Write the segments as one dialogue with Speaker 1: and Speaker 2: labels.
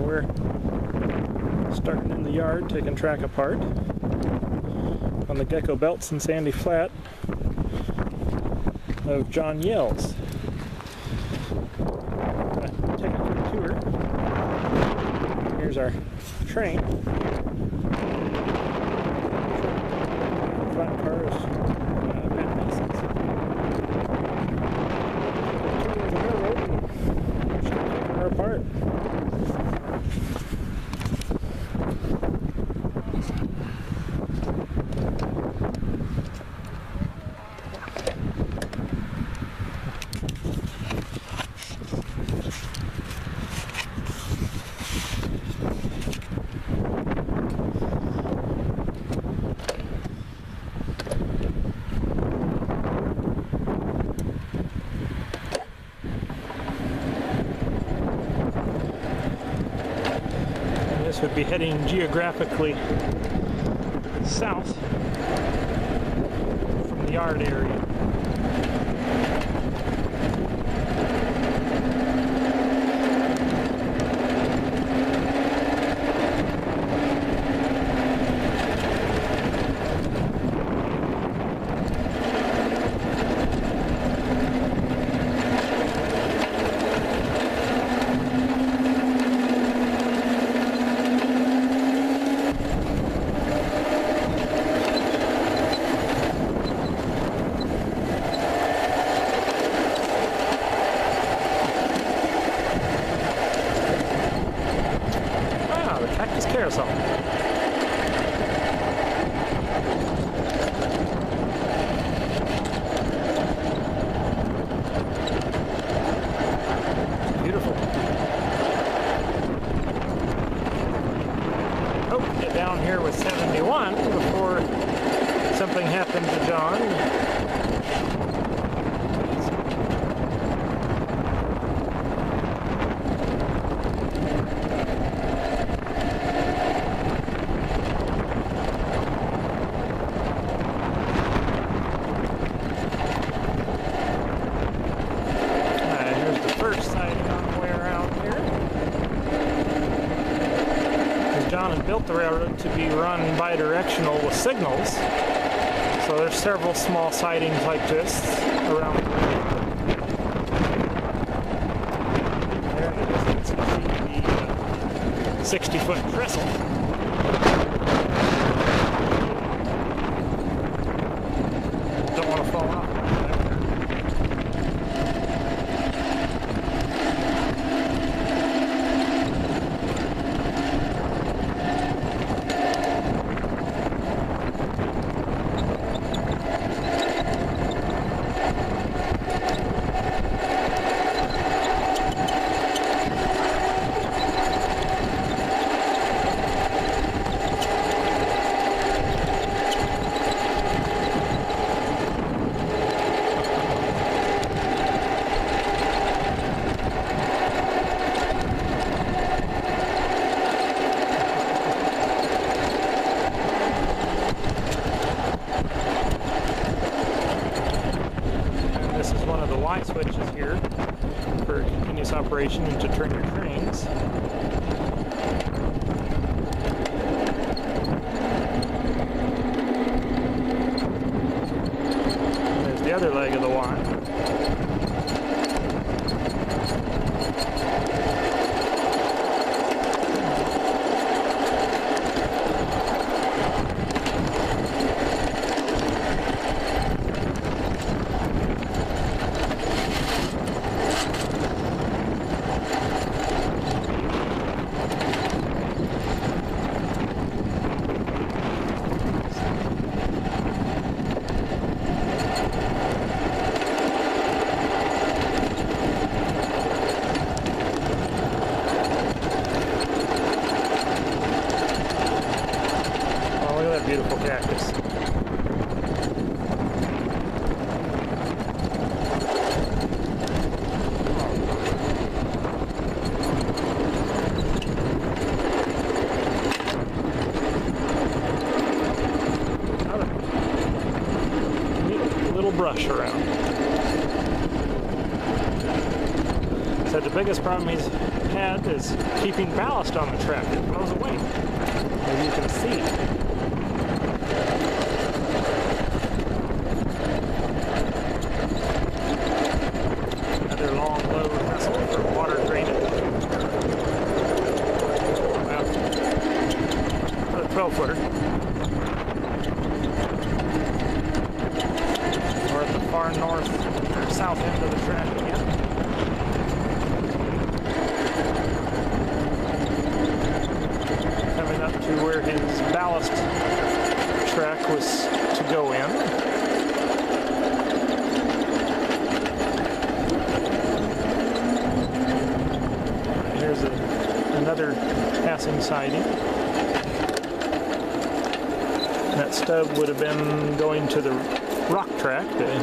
Speaker 1: we're starting in the yard, taking track apart on the Gecko belts and sandy flat of John Yell's. Take a quick tour. Here's our train. Front car is Matt Mason's. Tour of the railroad and start taking her apart. This would be heading geographically south from the yard area. Carousel. Beautiful. Hope to get down here with 71 before something happened to John. John had built the railroad to be run bi-directional with signals, so there's several small sidings like this around the railroad. There in the distance you see the 60-foot trestle. Don't want to fall off. This is one of the Y switches here for continuous operation and to turn your trains. There's the other leg of the Y. Beautiful cactus. Neat little brush around. Said the biggest problem he's had is keeping ballast on the track. It blows away, as you can see. Another long load vessel for water drainage. Well, a 12-footer. We're at the far north or south end of the track again. Coming up to where his ballast track was to go in. Here's another passing siding. That stub would have been going to the rock track, but he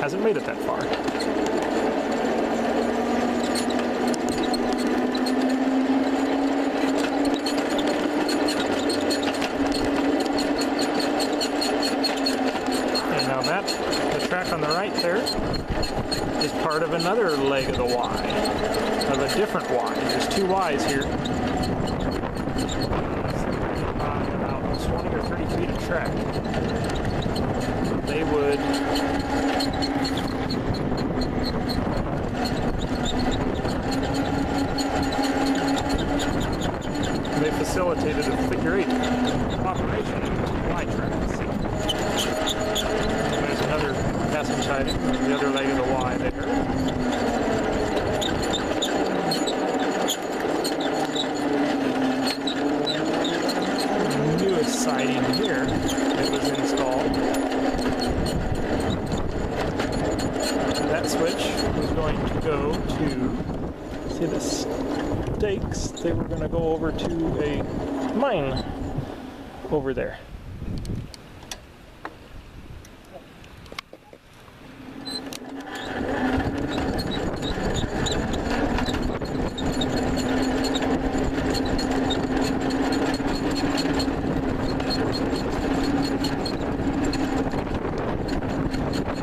Speaker 1: hasn't made it that far. And now the track on the right there is part of another leg of the Y, of a different Y. There's two Ys here. About 20 or 30 feet of track. They would facilitated a figure 8 operation into Y tracks. There's another passing siding, the other leg of the Y there. Newest siding here that was installed. That switch was going to go to, see the stakes, they were going to go over to a mine over there.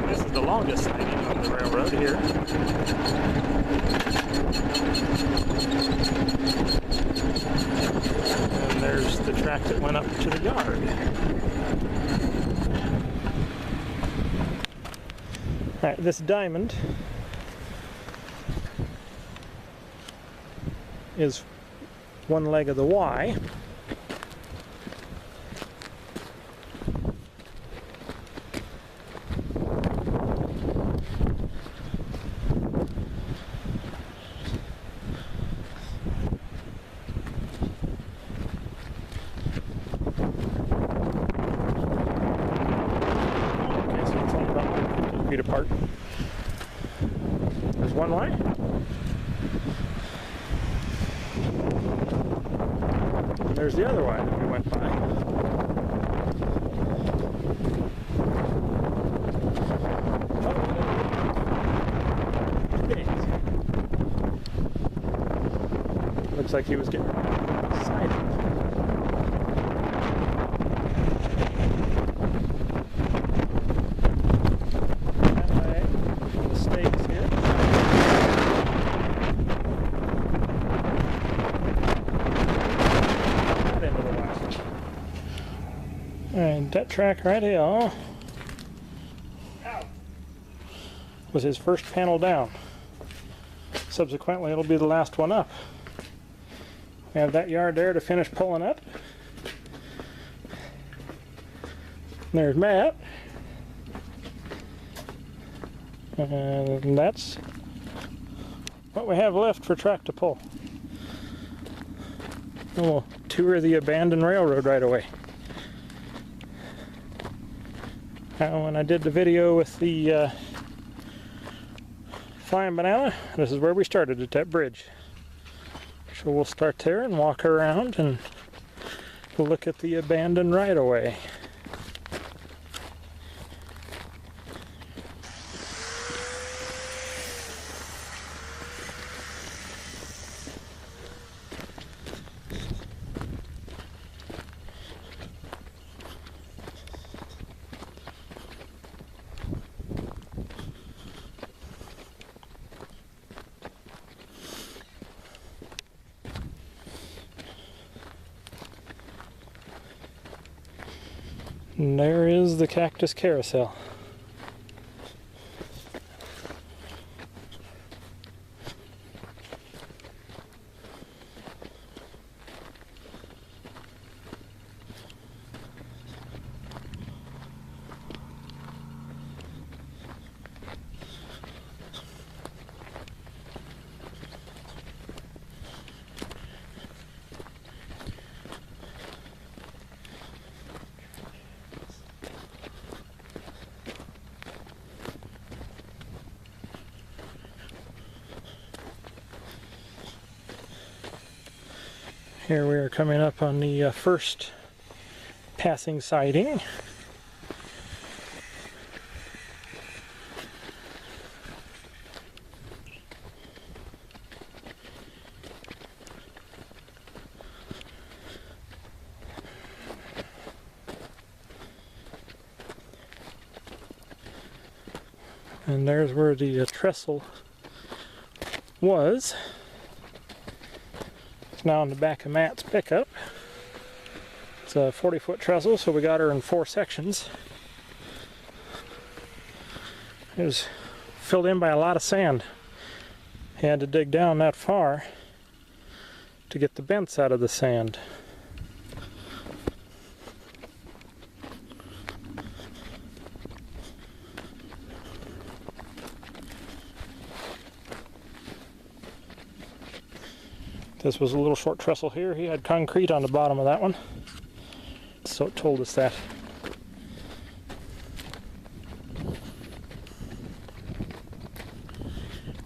Speaker 1: This is the longest siding on the railroad here. And there's the track that went up to the yard. Alright, this diamond is one leg of the Y. Feet apart. There's one line. And there's the other line that we went by. Oh, looks like he was getting excited. And that track right here was his first panel down. Subsequently, it'll be the last one up. We have that yard there to finish pulling up. There's Matt. And that's what we have left for track to pull. And we'll tour the abandoned railroad right away. When I did the video with the flying banana, this is where we started, at that bridge. So we'll start there and walk around and we'll look at the abandoned right-of-way. And there is the cactus carousel. Here we are coming up on the first passing sighting. And there's where the trestle was. Now on the back of Matt's pickup. It's a 40-foot trestle, so we got her in 4 sections. It was filled in by a lot of sand. He had to dig down that far to get the bents out of the sand. This was a little short trestle here. He had concrete on the bottom of that one, so it told us that.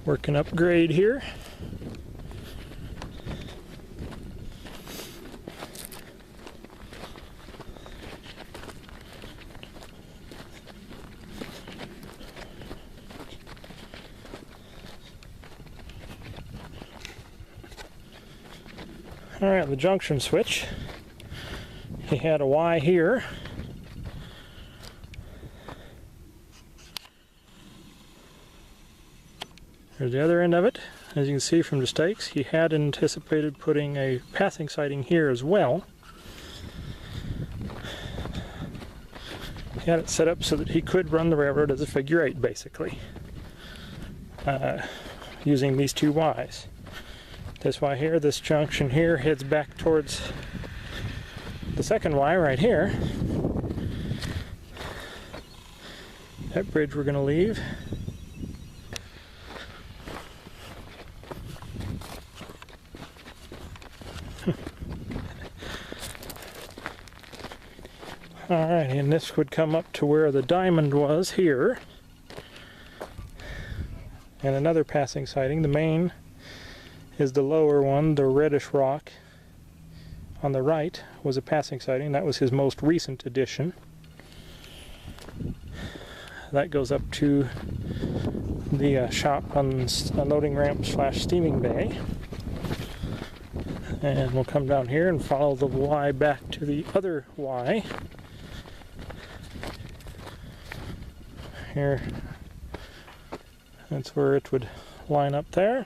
Speaker 1: Working up grade here. Alright, the junction switch. He had a Y here. There's the other end of it. As you can see from the stakes, he had anticipated putting a passing sighting here as well. He had it set up so that he could run the railroad as a figure 8, basically, using these 2 Ys. This Y here, this junction here, heads back towards the second Y right here. That bridge we're going to leave. Alright, and this would come up to where the diamond was here. And another passing sighting. The main is the lower one, the reddish rock on the right was a passing sighting. That was his most recent addition. That goes up to the shop on unloading ramp / steaming bay. And we'll come down here and follow the Y back to the other Y. Here, that's where it would line up there.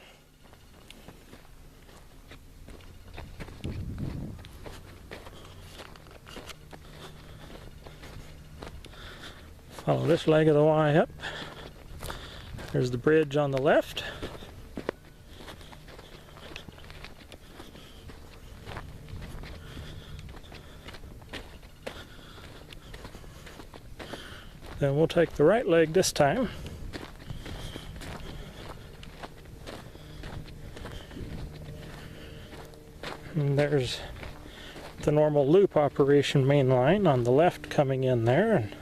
Speaker 1: Follow this leg of the Y up. There's the bridge on the left. Then we'll take the right leg this time. And there's the normal loop operation main line on the left coming in there. And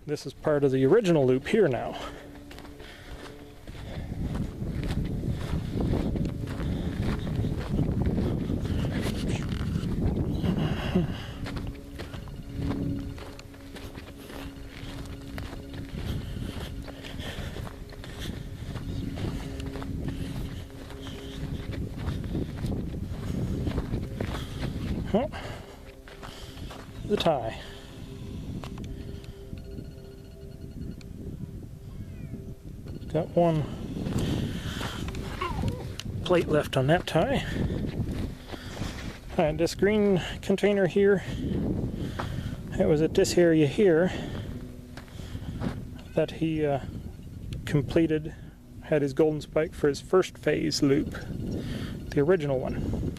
Speaker 1: this is part of the original loop here now. Oh, the tie. Got one plate left on that tie. This green container here, it was at this area here that he completed, had his golden spike for his first phase loop, the original one.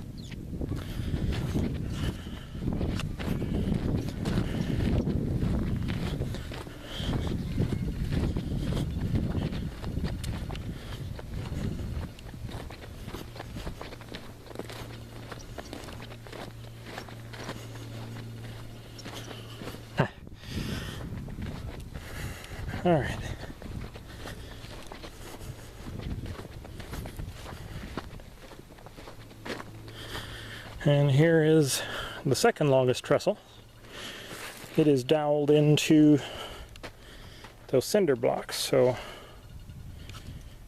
Speaker 1: All right. And here is the second longest trestle. It is doweled into those cinder blocks, so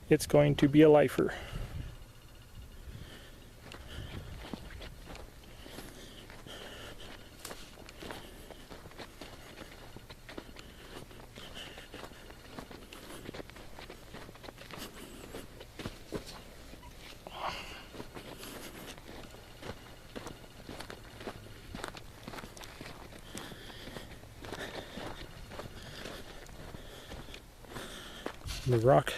Speaker 1: it's going to be a lifer. The rock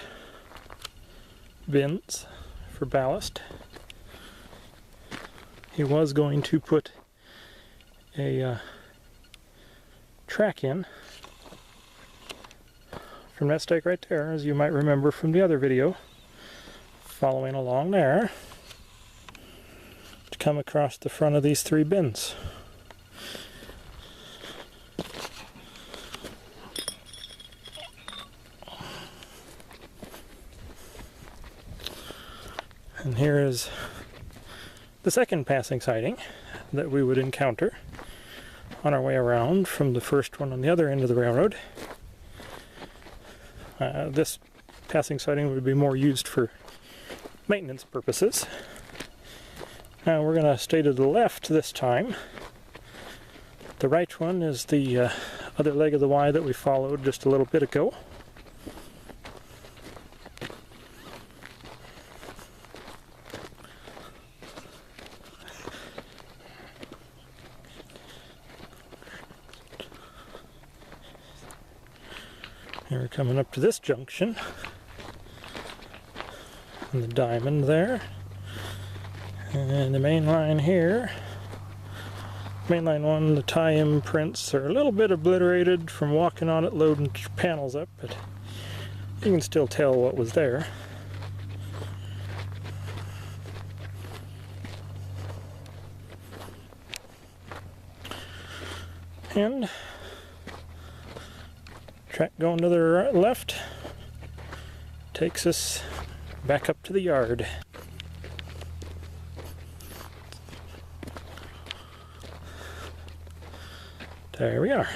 Speaker 1: bins for ballast. He was going to put a track in from that stake right there, as you might remember from the other video, following along there to come across the front of these three bins. And here is the second passing sighting that we would encounter on our way around from the first one on the other end of the railroad. This passing sighting would be more used for maintenance purposes. Now we're going to stay to the left this time. The right one is the other leg of the Y that we followed just a little bit ago. Here we're coming up to this junction, and the diamond there, and the main line here. Main line one, the tie imprints are a little bit obliterated from walking on it, loading panels up, but you can still tell what was there. And track going to the left takes us back up to the yard. There we are.